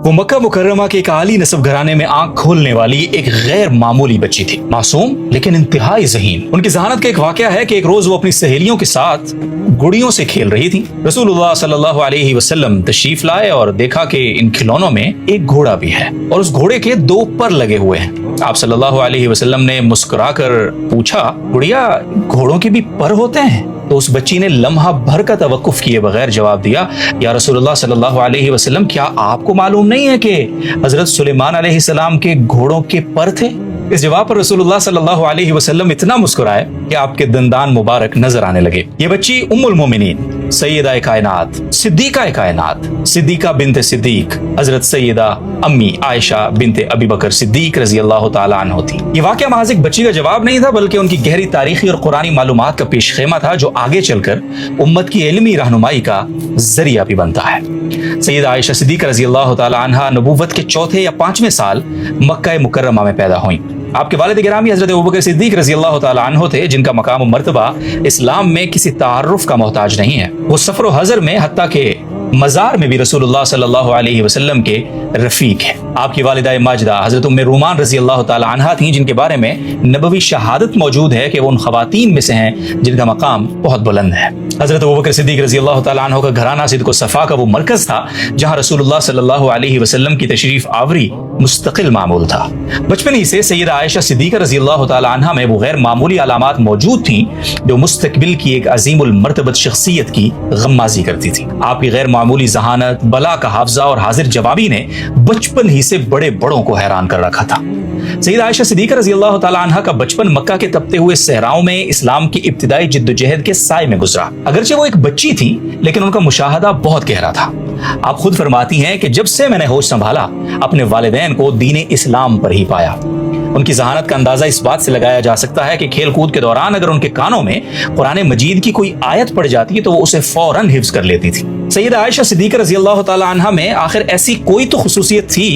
وہ مکہ مکرمہ کے ایک عالی نسب گھرانے میں آنکھ کھولنے والی ایک غیر معمولی بچی تھی، معصوم لیکن انتہائی ذہین۔ ان کی ذہانت کا ایک واقعہ ہے کہ ایک روز وہ اپنی سہیلیوں کے ساتھ گڑیوں سے کھیل رہی تھی۔ رسول اللہ صلی اللہ علیہ وسلم تشریف لائے اور دیکھا کہ ان کھلونوں میں ایک گھوڑا بھی ہے اور اس گھوڑے کے 2 پر لگے ہوئے ہیں۔ آپ صلی اللہ علیہ وسلم نے مسکرا کر پوچھا، گڑیا گھوڑوں کے بھی پر ہوتے ہیں؟ تو اس بچی نے لمحہ بھر کا توقف کیے بغیر جواب دیا، یا رسول اللہ صلی اللہ علیہ وسلم، کیا آپ کو معلوم نہیں ہے کہ حضرت سلیمان علیہ السلام کے گھوڑوں کے پر تھے؟ اس جواب پر رسول اللہ صلی اللہ علیہ وسلم اتنا مسکرائے کہ آپ کے دندان مبارک نظر آنے لگے۔ یہ بچی ام المومنین، سیدہ کائنات، صدیقہ کائنات، صدیقہ بنت صدیق، حضرت سیدہ امی عائشہ بنت ابی بکر صدیق رضی اللہ تعالیٰ عنہ تھی۔ یہ واقعہ محض ایک بچی کا جواب نہیں تھا، بلکہ ان کی گہری تاریخی اور قرآنی معلومات کا پیش خیمہ تھا، جو آگے چل کر امت کی علمی رہنمائی کا ذریعہ بھی بنتا ہے۔ سیدہ عائشہ صدیقہ رضی اللہ تعالیٰ عنہ نبوت کے 4 یا 5ویں سال مکہ مکرمہ میں پیدا ہوئیں۔ آپ کے والد گرامی حضرت ابوبکر صدیق رضی اللہ تعالیٰ عنہ تھے، جن کا مقام و مرتبہ اسلام میں کسی تعارف کا محتاج نہیں ہے۔ وہ سفر و حضر میں، حتیٰ کہ مزار میں بھی رسول اللہ صلی اللہ علیہ وسلم کے رفیق ہیں۔ آپ کی والدہ ماجدہ حضرت ام رومان رضی اللہ تعالیٰ عنہا تھیں، جن کے بارے میں نبوی شہادت موجود ہے کہ وہ ان خواتین میں سے ہیں جن کا مقام بہت بلند ہے۔ حضرت ابوبکر صدیق رضی اللہ تعالیٰ عنہ کا گھرانہ صدق و صفا کا وہ مرکز تھا جہاں رسول اللہ صلی اللہ علیہ وسلم کی تشریف آوری مستقل معمول تھا۔ بچپن ہی سے سیدہ عائشہ صدیقہ رضی اللہ تعالیٰ عنہا میں وہ غیر معمولی علامات موجود تھیں جو مستقبل کی ایک عظیم المرتبت شخصیت کی غمازی کرتی تھی۔ آپ کی غیر معمولی ذہانت، بلا کا حافظہ اور حاضر جوابی نے بچپن ہی سے بڑے بڑوں کو حیران کر رکھا تھا۔ سیدہ عائشہ صدیقہ رضی اللہ تعالیٰ عنہ کا بچپن مکہ کے تپتے ہوئے صحراؤں میں اسلام کی ابتدائی جد و جہد کے سائے میں گزرا۔ اگرچہ وہ ایک بچی تھی، لیکن ان کا مشاہدہ بہت گہرا تھا۔ آپ خود فرماتی ہیں کہ جب سے میں نے ہوش سنبھالا، اپنے والدین کو دین اسلام پر ہی پایا۔ ان کی ذہانت کا اندازہ اس بات سے لگایا جا سکتا ہے کہ کھیل کود کے دوران اگر ان کے کانوں میں قرآن مجید کی کوئی آیت پڑ جاتی تو وہ اسے فوراً حفظ کر لیتی تھی۔ سیدہ عائشہ صدیقہ رضی اللہ تعالیٰ عنہ میں آخر ایسی کوئی تو خصوصیت تھی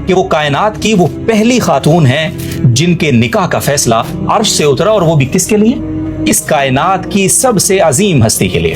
کہ وہ کائنات کی وہ پہلی خاتون ہیں جن کے نکاح کا فیصلہ عرش سے اترا، اور وہ بھی کس کے لیے؟ اس کائنات کی سب سے عظیم ہستی کے لیے۔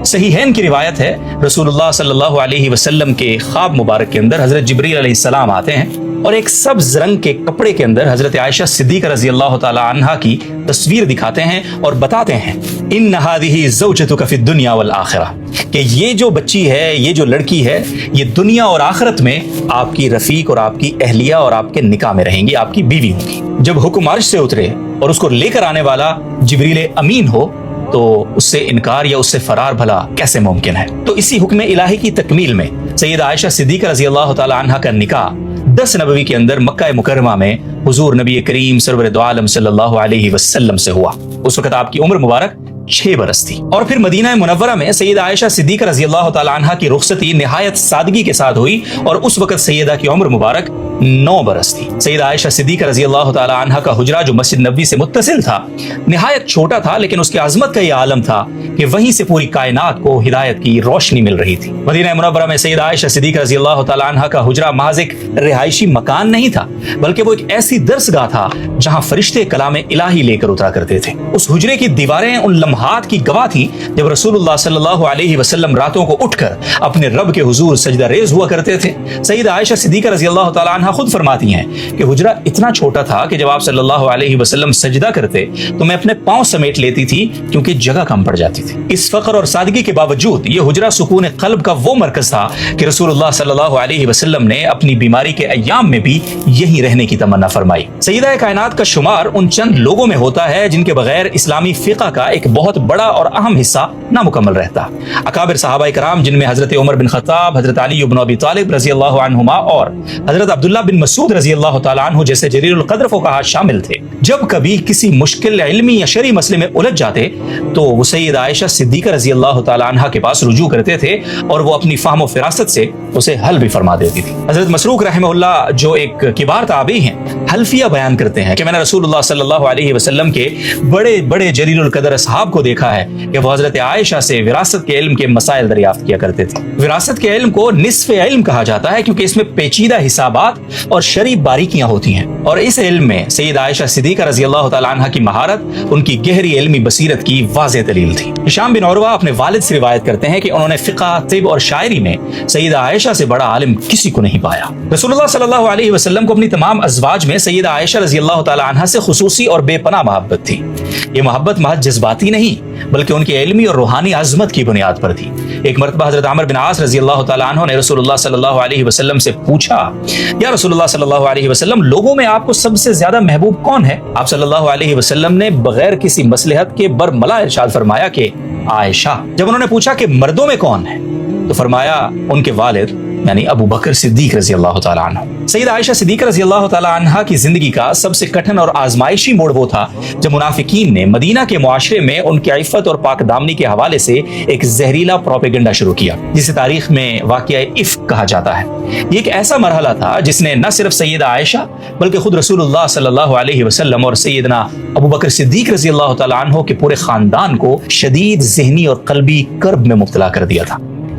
صحیحین کی روایت ہے، رسول اللہ صلی اللہ علیہ وسلم کے خواب مبارک کے اندر حضرت جبریل علیہ السلام آتے ہیں اور ایک سبز رنگ کے کپڑے کے اندر حضرت عائشہ صدیقہ رضی اللہ تعالی عنہا کی تصویر دکھاتے ہیں اور بتاتے ہیں، ان هذه زوجتك في الدنيا والآخرة، کہ یہ جو بچی ہے، یہ جو لڑکی ہے، یہ دنیا اور آخرت میں آپ کی رفیق اور آپ کی اہلیہ اور آپ کے نکاح میں رہیں گی، آپ کی بیوی ہوں گی۔ جب حکم عرش سے اترے اور اس کو لے کر آنے والا جبریل امین ہو تو اس سے انکار یا اس سے فرار بھلا کیسے ممکن ہے؟ تو اسی حکم الہی کی تکمیل میں سیدہ عائشہ صدیقہ رضی اللہ تعالی عنہا کا نکاح 10 نبوی کے اندر مکہ مکرمہ میں حضور نبی کریم سرور دو عالم صلی اللہ علیہ وسلم سے ہوا۔ اس وقت آپ کی عمر مبارک 6 برس تھی، اور پھر مدینہ منورہ میں سیدہ عائشہ صدیقہ رضی اللہ تعالی عنہا کی رخصتی نہایت سادگی کے ساتھ ہوئی، اور اس وقت سیدہ کی عمر مبارک 9 برس تھی۔ سیدہ عائشہ صدیقہ رضی اللہ تعالی عنہا کا حجرہ جو مسجد نبوی سے متصل تھا نہایت چھوٹا تھا، لیکن اس کی عظمت کا یہ عالم تھا کہ وہیں سے پوری کائنات کو ہدایت کی روشنی مل رہی تھی۔ مدینہ منورہ میں سیدہ عائشہ صدیقہ رضی اللہ تعالی عنہا کا حجرہ محض ایک رہائشی مکان نہیں تھا، بلکہ وہ ایک ایسی درسگاہ تھا جہاں فرشتے کلام الہی لے کر اترا کرتے تھے۔ اس حجرے کی دیواریں ان لمحات کی گواہ تھیں جب رسول اللہ صلی اللہ علیہ وسلم راتوں کو اٹھ کر اپنے رب کے حضور سجدہ ریز ہوا کرتے تھے۔ سیدہ عائشہ صدیقہ رضی اللہ تعالی عنہا خود فرماتی ہیں کہ حجرہ اتنا چھوٹا تھا کہ جب آپ صلی اللہ علیہ وسلم سجدہ کرتے تو میں اپنے پاؤں سمیٹ لیتی تھی کیونکہ جگہ کم پڑ جاتی تھی۔ اس فقر اور سادگی کے باوجود یہ حجرہ سکون قلب کا وہ مرکز تھا کہ رسول اللہ صلی اللہ علیہ وسلم نے اپنی بیماری کے ایام میں بھی یہی رہنے کی تمنا فرمائی۔ سیدہ کائنات کا شمار ان چند لوگوں میں ہوتا ہے جن کے بغیر اسلامی فقہ کا ایک بہت بڑا اور اہم حصہ نامکمل رہتا۔ اکابر صحابہ کرام جن میں حضرت عمر بن خطاب، حضرت علی بن ابی طالب رضی اللہ عنہما اور حضرت عبداللہ بن مسعود رضی اللہ تعالیٰ عنہ جیسے جلیل القدر فقہاء شامل تھے، جب کبھی کسی مشکل علمی یا شرعی مسئلے میں الجھ جاتے تو وہ سیدہ عائشہ صدیقہ رضی اللہ تعالیٰ عنہ کے پاس رجوع کرتے تھے اور وہ اپنی فہم و فراست سے اسے حل بھی فرما دیتی تھی۔ حضرت مسروق رحمہ اللہ جو ایک کبار تابعی ہیں، حلفیہ بیان کرتے ہیں کہ میں نے رسول اللہ صلی اللہ علیہ وسلم کے بڑے بڑے جلیل القدر اصحاب کو دیکھا ہے کہ وہ حضرت عائشہ سے وراثت کے علم کے مسائل دریافت کیا کرتے تھے۔ وراثت کے علم کو نصف علم کہا جاتا ہے کیونکہ اس میں پیچیدہ حسابات اور شرعی باریکیاں ہوتی ہیں، اور اس علم میں سید عائشہ صدیقہ رضی اللہ تعالی عنہ کی مہارت ان کی گہری علمی بصیرت کی واضح دلیل تھی۔ ہشام بن عروہ اپنے والد سے روایت کرتے ہیں کہ انہوں نے فقہ، طب اور شاعری میں سیدہ عائشہ سے بڑا عالم کسی کو نہیں پایا۔ رسول اللہ صلی اللہ علیہ وسلم کو اپنی تمام ازواج میں سیدہ عائشہ رضی اللہ تعالی عنہ سے خصوصی اور بے پناہ محبت تھی۔ یہ محبت محض جذباتی نہیں بلکہ ان کی علمی اور روحانی عظمت کی بنیاد پر تھی۔ ایک مرتبہ حضرت عمر بن عاص رضی اللہ تعالی عنہ نے رسول اللہ صلی اللہ علیہ وسلم سے پوچھا، یا رسول اللہ صلی اللہ علیہ وسلم، لوگوں میں آپ کو سب سے زیادہ محبوب کون ہے؟ آپ صلی اللہ علیہ وسلم نے بغیر کسی مصلحت کے برملا ارشاد فرمایا کہ عائشہ۔ جب انہوں نے پوچھا کہ مردوں میں کون ہے تو فرمایا ان کے والد یعنی ابو بکر صدیق رضی اللہ تعالی عنہ۔ سیدہ عائشہ صدیقہ رضی اللہ تعالی عنہ کی زندگی کا سب سے کٹھن اور آزمائشی موڑ وہ تھا جب منافقین نے مدینہ کے معاشرے میں ان کی عفت اور پاک دامنی کے حوالے سے ایک زہریلا پروپیگنڈا شروع کیا، جسے تاریخ میں واقعہ افک کہا جاتا ہے۔ یہ ایک ایسا مرحلہ تھا جس نے نہ صرف سیدہ عائشہ بلکہ خود رسول اللہ صلی اللہ علیہ وسلم اور سیدنا ابو بکر صدیق رضی اللہ تعالی عنہ کے پورے خاندان کو شدید ذہنی اور قلبی کرب میں مبتلا کر دیا تھا۔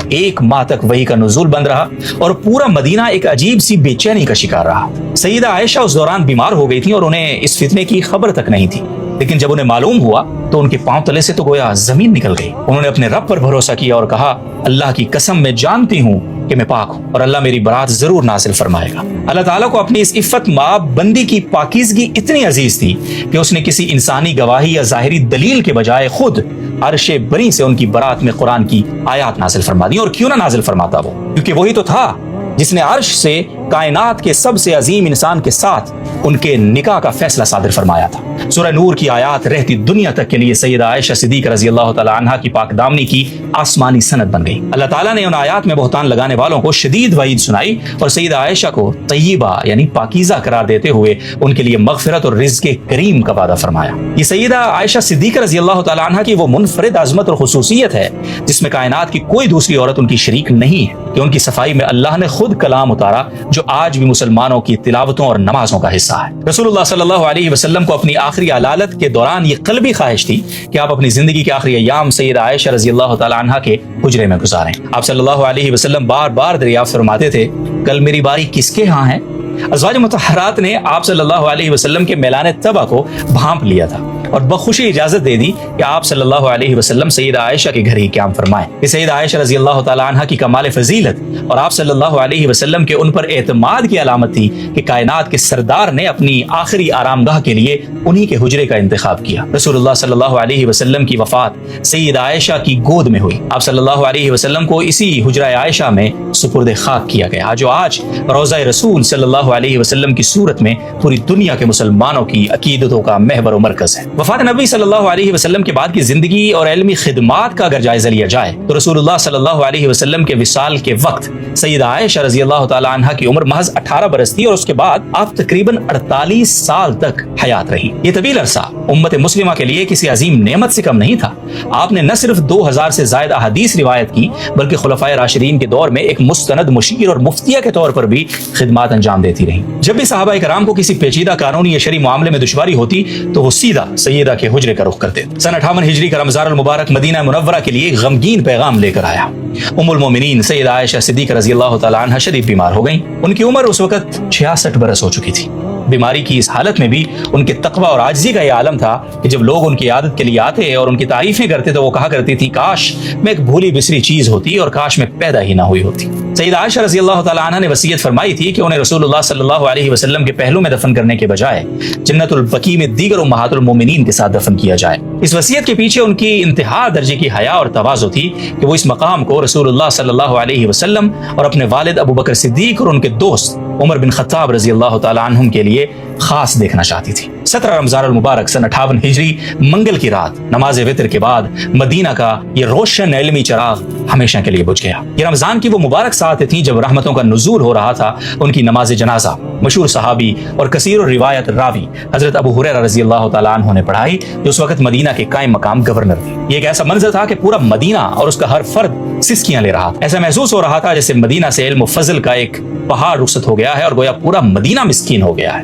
1 ماہ تک وحی کا نزول بند رہا اور پورا مدینہ ایک عجیب سی بے چینی کا شکار رہا۔ سیدہ عائشہ اس دوران بیمار ہو گئی تھی اور انہیں اس فتنے کی خبر تک نہیں تھی، لیکن جب انہیں معلوم ہوا تو ان کے پاؤں تلے سے تو گویا زمین نکل گئی۔ انہوں نے اپنے رب پر بھروسہ کیا اور کہا، اللہ کی قسم میں جانتی ہوں کہ میں پاک ہوں اور اللہ میری برات ضرور نازل فرمائے گا۔ اللہ تعالیٰ کو اپنی اس عفت ماں بندی کی پاکیزگی اتنی عزیز تھی کہ اس نے کسی انسانی گواہی یا ظاہری دلیل کے بجائے خود عرش بری سے ان کی برات میں قرآن کی آیات نازل فرما دی۔ اور کیوں نہ نازل فرماتا وہ، کیونکہ وہی تو تھا جس نے عرش سے کائنات کے سب سے عظیم انسان کے ساتھ ان کے نکاح کا فیصلہ صادر فرمایا تھا۔ سورہ نور کی آیات رہتی دنیا تک کے لیے سیدہ عائشہ صدیقہ رضی اللہ تعالی عنہ کی پاک دامنی کی آسمانی سند بن گئی۔ اللہ تعالیٰ نے ان آیات میں بہتان لگانے والوں کو شدید وعید سنائی اور سیدہ عائشہ کو طیبہ یعنی پاکیزہ قرار دیتے ہوئے ان کے لیے مغفرت اور رزق کریم کا وعدہ فرمایا۔ یہ سیدہ عائشہ صدیقہ رضی اللہ تعالی عنہ کی وہ منفرد عظمت اور خصوصیت ہے جس میں کائنات کی کوئی دوسری عورت ان کی شریک نہیں ہے کہ ان کی صفائی میں اللہ نے خود کلام اتارا جو آج بھی مسلمانوں کی تلاوتوں اور نمازوں کا حصہ ہے۔ رسول اللہ صلی اللہ علیہ وسلم کو اپنی آخری علالت کے دوران یہ قلبی خواہش تھی کہ آپ اپنی زندگی کے آخری ایام سیدہ عائشہ رضی اللہ تعالی عنہ کے حجرے میں گزاریں۔ آپ صلی اللہ علیہ وسلم بار بار دریافت فرماتے تھے، کل میری باری کس کے ہاں ہے؟ ازواج مطہرات نے آپ صلی اللہ علیہ وسلم کے میلان طبع کو بھانپ لیا تھا اور بخوشی اجازت دے دی کہ آپ صلی اللہ علیہ وسلم سیدہ عائشہ کے گھر ہی قیام فرمائیں۔ یہ سیدہ عائشہ رضی اللہ تعالی عنہ کی کمال فضیلت اور آپ صلی اللہ علیہ وسلم کے ان پر اعتماد کی علامت تھی کہ کائنات کے سردار نے اپنی آخری آرام گاہ کے لیے انہی کے حجرے کا انتخاب کیا۔ رسول اللہ صلی اللہ علیہ وسلم کی وفات سیدہ عائشہ کی گود میں ہوئی۔ آپ صلی اللہ علیہ وسلم کو اسی حجرہ عائشہ میں سپرد خاک کیا گیا جو آج روضہ رسول صلی اللہ علیہ وسلم کی صورت میں پوری دنیا کے مسلمانوں کی عقیدتوں کا محور و مرکز ہے۔ وفات نبی صلی اللہ علیہ وسلم کے بعد کی زندگی اور علمی خدمات کا اگر جائزہ لیا جائے تو رسول اللہ صلی اللہ علیہ وسلم کے وصال کے وقت سیدہ عائشہ رضی اللہ تعالی عنہ کی عمر محض 18 برس تھی اور اس کے بعد آپ تقریباً 48 سال تک حیات رہی۔ یہ طویل عرصہ امت مسلمہ کے لیے کسی عظیم نعمت سے کم نہیں تھا۔ آپ نے نہ صرف 2000 سے زائد احادیث روایت کی بلکہ خلفائے راشدین کے دور میں ایک مستند مشیر اور مفتیہ کے طور پر بھی خدمات انجام دیتی رہی۔ جب بھی صحابہ کرام کو کسی پیچیدہ قانونی یا شرعی معاملے میں دشواری ہوتی تو وہ سیدھا سیدہ کے حجرے کا رخ کرتے۔ سن 58 ہجری کا رمضان المبارک مدینہ منورہ کے لیے ایک غمگین پیغام لے کر آیا۔ ام المومنین سیدہ عائشہ صدیقہ رضی اللہ تعالی عنہ شدید بیمار ہو گئیں۔ ان کی عمر اس وقت 66 برس ہو چکی تھی۔ بیماری کی اس حالت میں بھی ان کے تقوی اور عاجزی کا یہ عالم تھا کہ جب لوگ ان کی عادت کے لیے آتے اور ان کی تعریفیں کرتے تو وہ کہا کرتی تھی، کاش میں ایک بھولی بسری چیز ہوتی اور کاش میں پیدا ہی نہ ہوئی ہوتی۔ سیدہ عائشہ رضی اللہ تعالی عنہ نے وصیت فرمائی تھی کہ انہیں رسول اللہ صلی اللہ علیہ وسلم کے پہلو میں دفن کرنے کے بجائے جنت البقیع میں دیگر امہات المومنین کے ساتھ دفن کیا جائے۔ اس وصیت کے پیچھے ان کی انتہا درجے کی حیا اور تواضع تھی کہ وہ اس مقام کو رسول اللہ صلی اللہ علیہ وسلم اور اپنے والد ابو بکر صدیق اور ان کے دوست عمر بن خطاب رضی اللہ تعالی عنہم کے لیے خاص دیکھنا چاہتی تھی۔ 17 رمضان المبارک سن 58 ہجری منگل کی رات نماز وتر کے بعد مدینہ کا یہ روشن علمی چراغ ہمیشہ کے لیے بجھ گیا۔ یہ رمضان کی وہ مبارک ساعتیں تھیں جب رحمتوں کا نزول ہو رہا تھا۔ ان کی نماز جنازہ مشہور صحابی اور کثیر الروایت راوی حضرت ابو ہریرہ رضی اللہ تعالی عنہ نے پڑھائی جو اس وقت مدینہ کے قائم مقام گورنر تھے۔ یہ ایک ایسا منظر تھا کہ پورا مدینہ اور اس کا ہر فرد سسکیاں لے رہا تھا۔ ایسا محسوس ہو رہا تھا جیسے مدینہ سے علم و فضل کا ایک پہاڑ رخصت ہو گیا ہے اور گویا پورا مدینہ مسکین ہو گیا ہے۔